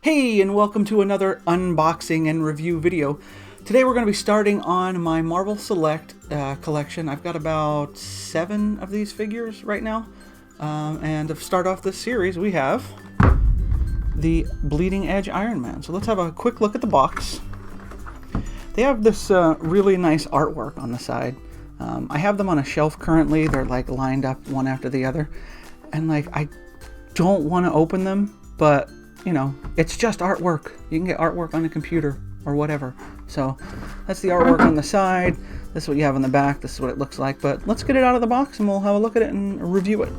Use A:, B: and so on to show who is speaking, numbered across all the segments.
A: Hey, and welcome to another unboxing and review video. Today we're going to be starting on my Marvel Select collection. I've got about 7 of these figures right now. And to start off this series, we have the Bleeding Edge Iron Man. So let's have a quick look at the box. They have this really nice artwork on the side. I have them on a shelf currently. They're like lined up one after the other. And like, I don't want to open them, but you know, it's just artwork. You can get artwork on a computer or whatever. So that's the artwork on the side. This is what you have on the back. This is what it looks like. But let's get it out of the box and we'll have a look at it and review it.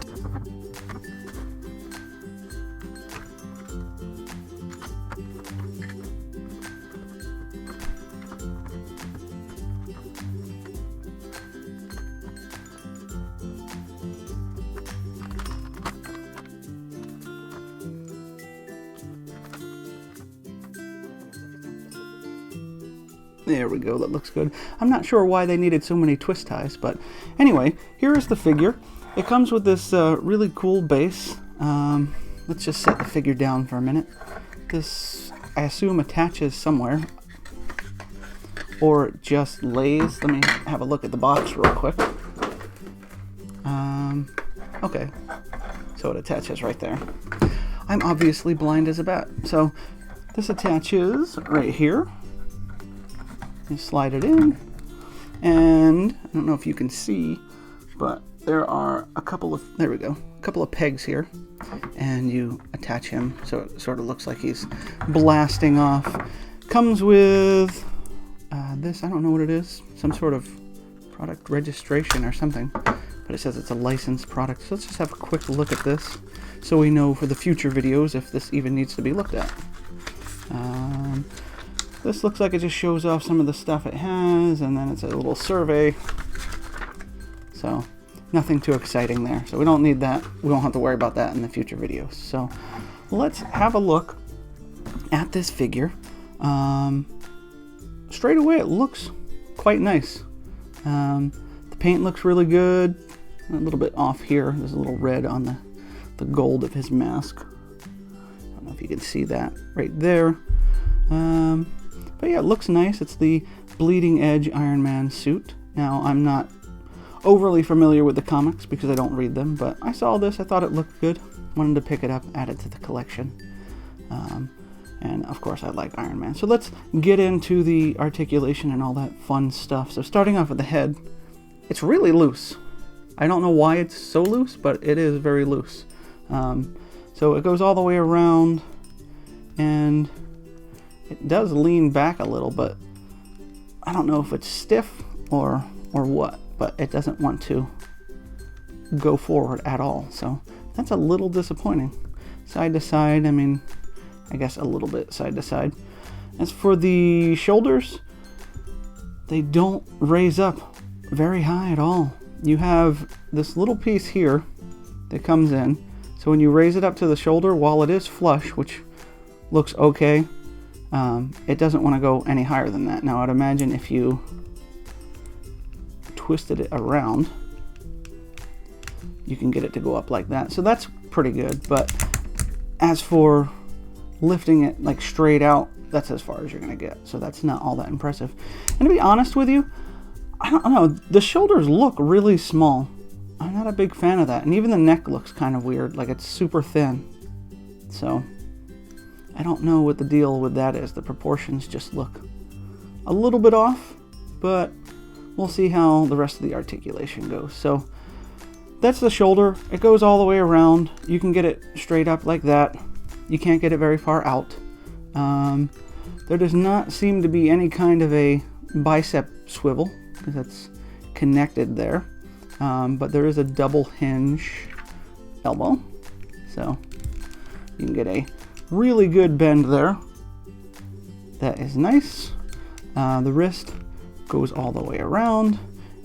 A: There we go, that looks good. I'm not sure why they needed so many twist ties, but anyway, here is the figure. It comes with this really cool base. Let's just set the figure down for a minute. This, I assume, attaches somewhere, or it just lays. Let me have a look at the box real quick. Okay, so it attaches right there. I'm obviously blind as a bat, so this attaches right here. You slide it in, and I don't know if you can see, but there are a couple of, there we go, a couple of pegs here, and you attach him so it sort of looks like he's blasting off. Comes with this, I don't know what it is, some sort of product registration or something, but it says it's a licensed product. So let's just have a quick look at this so we know for the future videos if this even needs to be looked at. This looks like it just shows off some of the stuff it has, and then it's a little survey. So nothing too exciting there. So we don't need that. We won't have to worry about that in the future videos. So let's have a look at this figure. Straight away, it looks quite nice. The paint looks really good. A little bit off here. There's a little red on the gold of his mask. I don't know if you can see that right there. But yeah, it looks nice. It's the Bleeding Edge Iron Man suit. Now, I'm not overly familiar with the comics because I don't read them, but I saw this, I thought it looked good. Wanted to pick it up, add it to the collection. And of course, I like Iron Man. So let's get into the articulation and all that fun stuff. So starting off with the head, it's really loose. I don't know why it's so loose, but it is very loose. So it goes all the way around, and it does lean back a little, but I don't know if it's stiff or what, but it doesn't want to go forward at all. So that's a little disappointing. Side to side, I mean, I guess a little bit side to side. As for the shoulders, they don't raise up very high at all. You have this little piece here that comes in. So when you raise it up to the shoulder, while it is flush, which looks okay, it doesn't want to go any higher than that. Now I'd imagine if you twisted it around, you can get it to go up like that. So that's pretty good. But as for lifting it like straight out, that's as far as you're going to get. So that's not all that impressive. And to be honest with you, I don't know, the shoulders look really small. I'm not a big fan of that. And even the neck looks kind of weird, like it's super thin. So I don't know what the deal with that is. The proportions just look a little bit off, but we'll see how the rest of the articulation goes. So that's the shoulder. It goes all the way around. You can get it straight up like that. You can't get it very far out. There does not seem to be any kind of a bicep swivel because that's connected there. But there is a double hinge elbow. So you can get a really good bend there. That is nice. The wrist goes all the way around.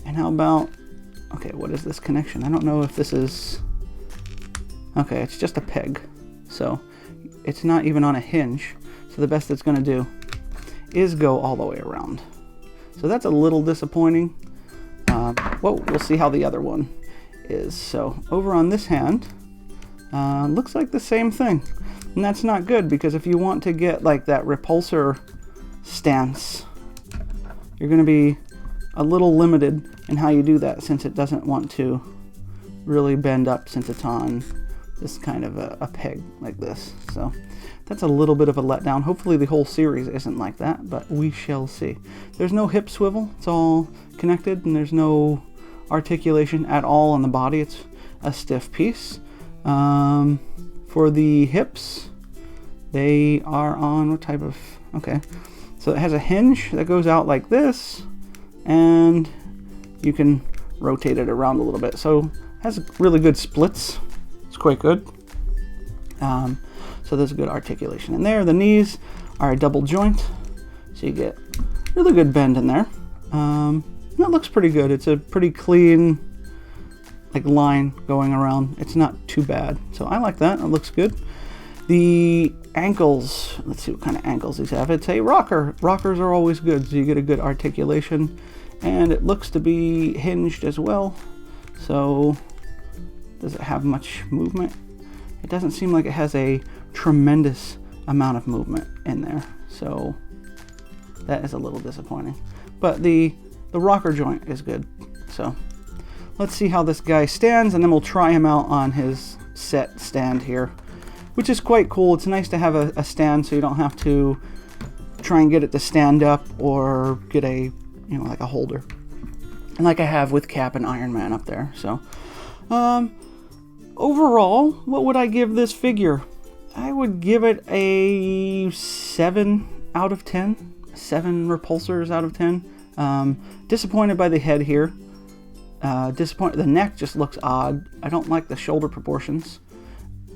A: And how about, okay, what is this connection? I don't know if this is, okay, it's just a peg. So it's not even on a hinge. So the best it's going to do is go all the way around. So that's a little disappointing. Well, we'll see how the other one is. So over on this hand, looks like the same thing. And that's not good, because if you want to get like that repulsor stance, you're going to be a little limited in how you do that, since it doesn't want to really bend up since it's on this kind of a peg like this. So that's a little bit of a letdown. Hopefully the whole series isn't like that, but we shall see. There's no hip swivel. It's all connected, and there's no articulation at all on the body. It's a stiff piece. For the hips, they are on what type of... Okay, so it has a hinge that goes out like this, and you can rotate it around a little bit. So it has really good splits. It's quite good. So there's a good articulation in there. The knees are a double joint, so you get really good bend in there. That looks pretty good. It's a pretty clean like line going around. It's not too bad. So I like that. It looks good. The ankles, let's see what kind of ankles these have. It's a rocker. Rockers are always good, so you get a good articulation. And it looks to be hinged as well. So does it have much movement? It doesn't seem like it has a tremendous amount of movement in there. So that is a little disappointing. But the rocker joint is good. So let's see how this guy stands, and then we'll try him out on his set stand here, which is quite cool. It's nice to have a stand so you don't have to try and get it to stand up or get a, you know, like a holder. And like I have with Cap and Iron Man up there. So, overall, what would I give this figure? I would give it a 7 out of 10. 7 repulsors out of 10. Disappointed by the head here. Disappointed. The neck just looks odd. I don't like the shoulder proportions.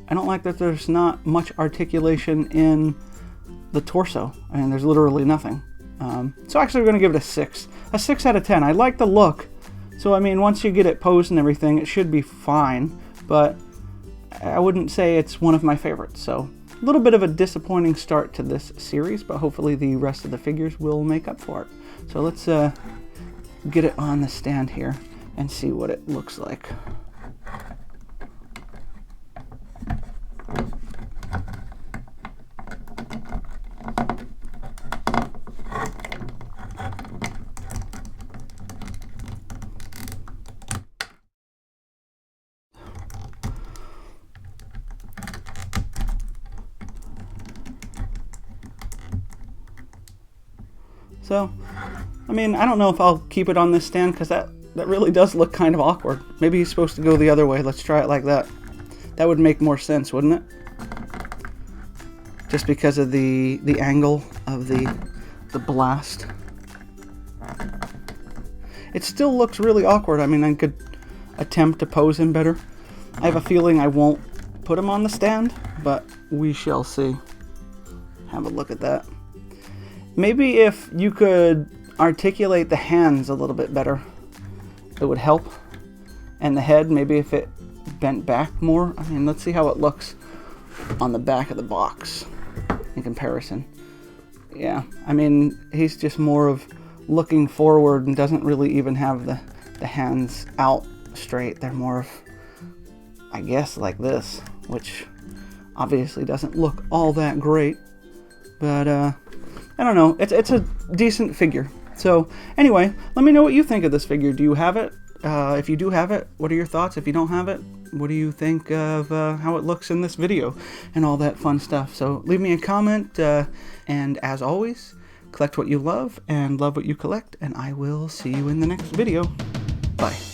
A: I don't like that there's not much articulation in the torso. I mean, there's literally nothing. So actually, we're going to give it a 6. A 6 out of 10. I like the look. So, I mean, once you get it posed and everything, it should be fine. But I wouldn't say it's one of my favorites. So, a little bit of a disappointing start to this series, but hopefully the rest of the figures will make up for it. So, let's get it on the stand here and see what it looks like. So, I mean, I don't know if I'll keep it on this stand, because that really does look kind of awkward. Maybe he's supposed to go the other way. Let's try it like that. That would make more sense, wouldn't it? Just because of the angle of the blast. It still looks really awkward. I mean, I could attempt to pose him better. I have a feeling I won't put him on the stand, but we shall see. Have a look at that. Maybe if you could articulate the hands a little bit better, it would help. And the head, maybe if it bent back more. I mean, let's see how it looks on the back of the box in comparison. Yeah, I mean, he's just more of looking forward and doesn't really even have the hands out straight. They're more of, I guess, like this, which obviously doesn't look all that great. But, I don't know. It's a decent figure. So, anyway, let me know what you think of this figure. Do you have it? If you do have it, what are your thoughts? If you don't have it, what do you think of how it looks in this video and all that fun stuff? So, leave me a comment. And as always, collect what you love and love what you collect. And I will see you in the next video. Bye.